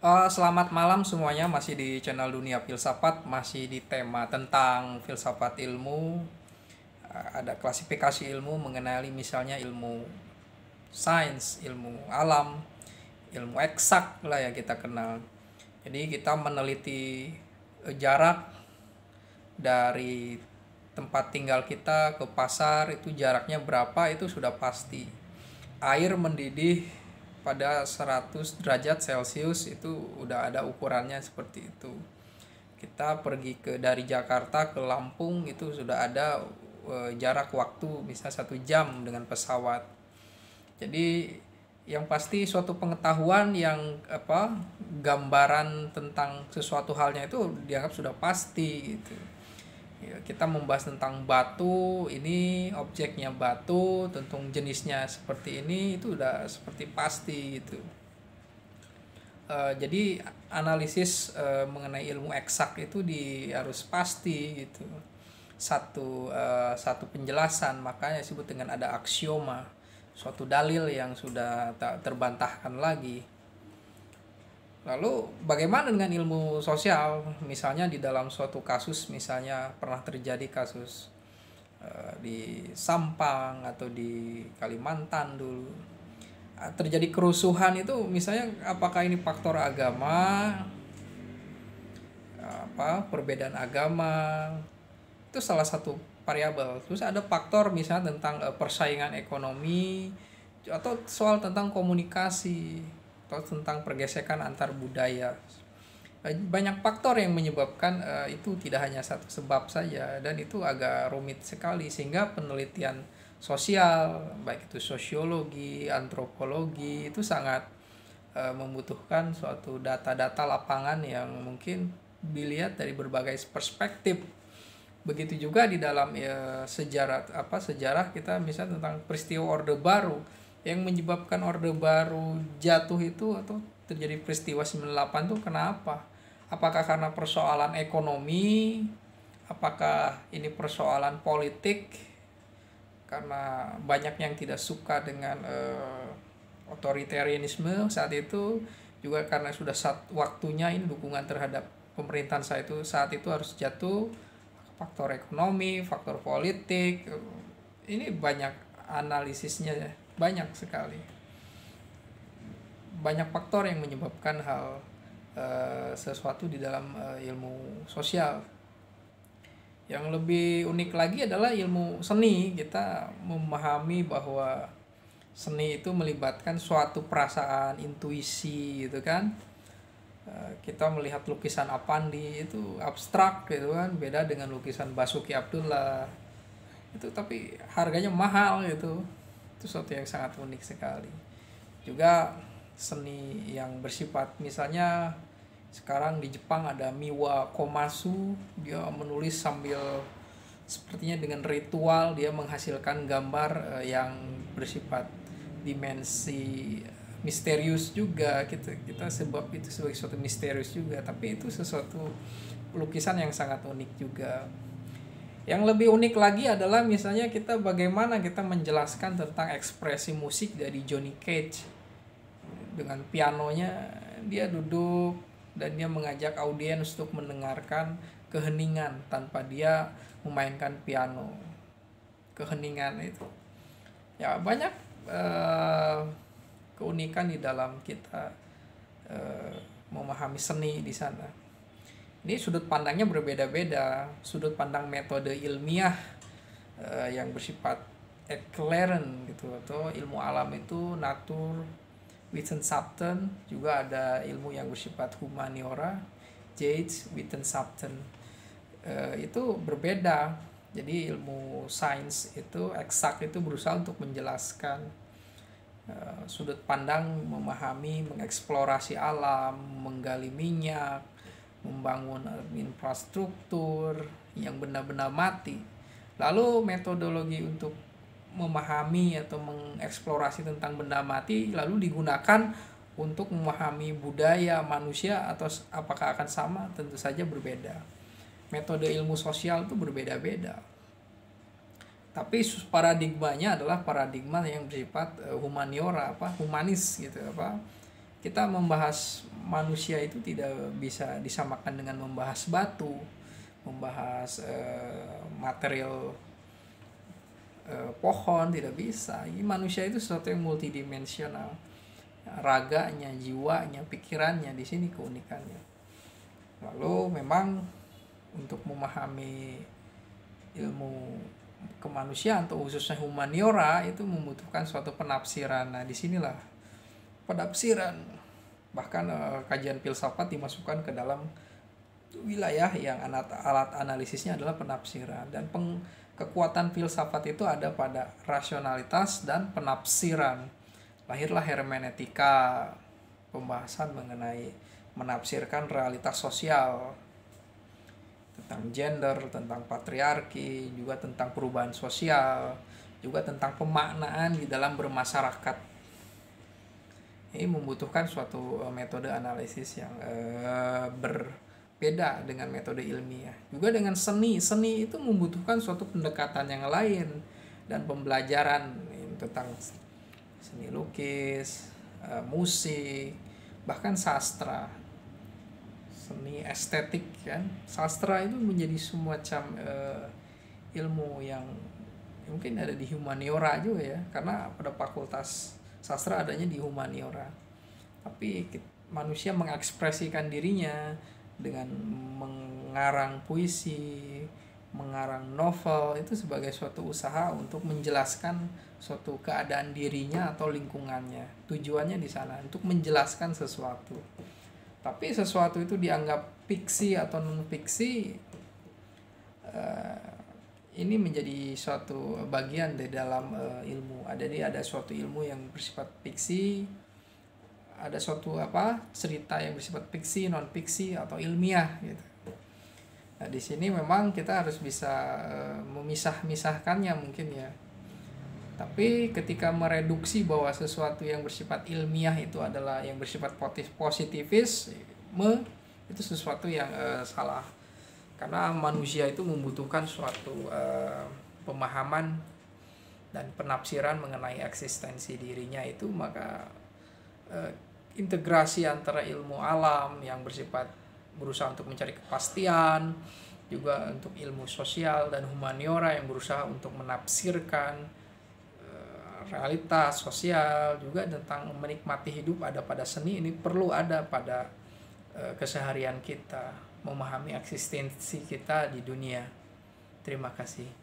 Selamat malam semuanya, masih di channel Dunia Filsafat, masih di tema tentang filsafat ilmu. Ada klasifikasi ilmu mengenali misalnya ilmu sains, ilmu alam, ilmu eksak lah yang kita kenal. Jadi kita meneliti jarak dari tempat tinggal kita ke pasar, itu jaraknya berapa itu sudah pasti. Air mendidih pada 100 derajat Celcius itu udah ada ukurannya seperti itu. Kita pergi dari Jakarta ke Lampung itu sudah ada jarak waktu bisa 1 jam dengan pesawat. Jadi yang pasti suatu pengetahuan yang gambaran tentang sesuatu halnya itu dianggap sudah pasti gitu. Ya, kita membahas tentang batu, ini objeknya batu, tentang jenisnya seperti ini, itu udah seperti pasti gitu. Jadi analisis mengenai ilmu eksak itu harus pasti gitu. Satu penjelasan, makanya disebut dengan ada aksioma, suatu dalil yang sudah tak terbantahkan lagi. Lalu bagaimana dengan ilmu sosial? Misalnya di dalam suatu kasus, misalnya pernah terjadi kasus di Sampang atau di Kalimantan dulu. Terjadi kerusuhan itu misalnya apakah ini faktor agama, perbedaan agama, itu salah satu variabel. Terus ada faktor misalnya tentang persaingan ekonomi atau soal tentang komunikasi atau tentang pergesekan antar budaya. Banyak faktor yang menyebabkan itu, tidak hanya satu sebab saja, dan itu agak rumit sekali sehingga penelitian sosial baik itu sosiologi, antropologi itu sangat membutuhkan suatu data-data lapangan yang mungkin dilihat dari berbagai perspektif. Begitu juga di dalam sejarah kita misalnya tentang peristiwa Orde Baru yang menyebabkan Orde Baru jatuh itu atau terjadi peristiwa 98 itu kenapa? Apakah karena persoalan ekonomi? Apakah ini persoalan politik? Karena banyak yang tidak suka dengan otoritarianisme saat itu, juga karena sudah waktunya ini dukungan terhadap pemerintahan saat itu harus jatuh. Faktor ekonomi, faktor politik, ini banyak analisisnya, banyak sekali. Banyak faktor yang menyebabkan hal sesuatu di dalam ilmu sosial. Yang lebih unik lagi adalah ilmu seni. Kita memahami bahwa seni itu melibatkan suatu perasaan, intuisi gitu kan. Kita melihat lukisan Apandi itu abstrak gitu kan, beda dengan lukisan Basuki Abdullah itu, tapi harganya mahal gitu. Itu sesuatu yang sangat unik sekali. Juga seni yang bersifat, misalnya sekarang di Jepang ada Miwa Komatsu, dia menulis sambil sepertinya dengan ritual dia menghasilkan gambar yang bersifat dimensi misterius juga. Kita sebab itu sebagai sesuatu misterius juga, tapi itu sesuatu lukisan yang sangat unik juga. Yang lebih unik lagi adalah misalnya bagaimana kita menjelaskan tentang ekspresi musik dari Johnny Cage. Dengan pianonya dia duduk dan dia mengajak audiens untuk mendengarkan keheningan tanpa dia memainkan piano. Keheningan itu ya banyak keunikan di dalam kita memahami seni di sana. Ini sudut pandangnya berbeda-beda, sudut pandang metode ilmiah yang bersifat Eclairen gitu, atau ilmu alam itu Natur Wissenschaft, juga ada ilmu yang bersifat humaniora, Geisteswissenschaften. Itu berbeda. Jadi ilmu sains itu eksak itu berusaha untuk menjelaskan sudut pandang, memahami, mengeksplorasi alam, menggali minyak, membangun infrastruktur yang benar-benar mati. Lalu metodologi untuk memahami atau mengeksplorasi tentang benda mati lalu digunakan untuk memahami budaya manusia, atau apakah akan sama? Tentu saja berbeda. Metode ilmu sosial itu berbeda-beda. Tapi paradigmanya adalah paradigma yang bersifat humaniora, humanis gitu, kita membahas manusia itu tidak bisa disamakan dengan membahas batu, membahas material pohon, tidak bisa. Ini manusia itu sesuatu yang multidimensional, raganya, jiwanya, pikirannya, di sini keunikannya. Lalu memang untuk memahami ilmu kemanusiaan atau khususnya humaniora itu membutuhkan suatu penafsiran. Nah, disinilah penafsiran, bahkan kajian filsafat dimasukkan ke dalam wilayah yang alat analisisnya adalah penafsiran. Dan kekuatan filsafat itu ada pada rasionalitas dan penafsiran. Lahirlah hermeneutika, pembahasan mengenai menafsirkan realitas sosial, tentang gender, tentang patriarki, juga tentang perubahan sosial, juga tentang pemaknaan di dalam bermasyarakat. Ini membutuhkan suatu metode analisis yang berbeda dengan metode ilmiah. Juga dengan seni itu membutuhkan suatu pendekatan yang lain dan pembelajaran tentang seni lukis, musik, bahkan sastra, seni estetik kan. Sastra itu menjadi semacam ilmu yang mungkin ada di humaniora juga ya, karena pada fakultas sastra adanya di humaniora. Tapi manusia mengekspresikan dirinya dengan mengarang puisi, mengarang novel itu sebagai suatu usaha untuk menjelaskan suatu keadaan dirinya atau lingkungannya. Tujuannya di sana untuk menjelaskan sesuatu. Tapi sesuatu itu dianggap fiksi atau non fiksi, ini menjadi suatu bagian di dalam ilmu. Ada suatu ilmu yang bersifat fiksi, ada suatu cerita yang bersifat fiksi, non fiksi atau ilmiah gitu. Nah, di sini memang kita harus bisa memisahkannya mungkin ya. Tapi ketika mereduksi bahwa sesuatu yang bersifat ilmiah itu adalah yang bersifat positivisme, itu sesuatu yang salah. Karena manusia itu membutuhkan suatu pemahaman dan penafsiran mengenai eksistensi dirinya itu, maka integrasi antara ilmu alam yang bersifat berusaha untuk mencari kepastian, juga untuk ilmu sosial dan humaniora yang berusaha untuk menafsirkan realitas sosial, juga tentang menikmati hidup ada pada seni, ini perlu ada pada keseharian kita, memahami eksistensi kita di dunia. Terima kasih.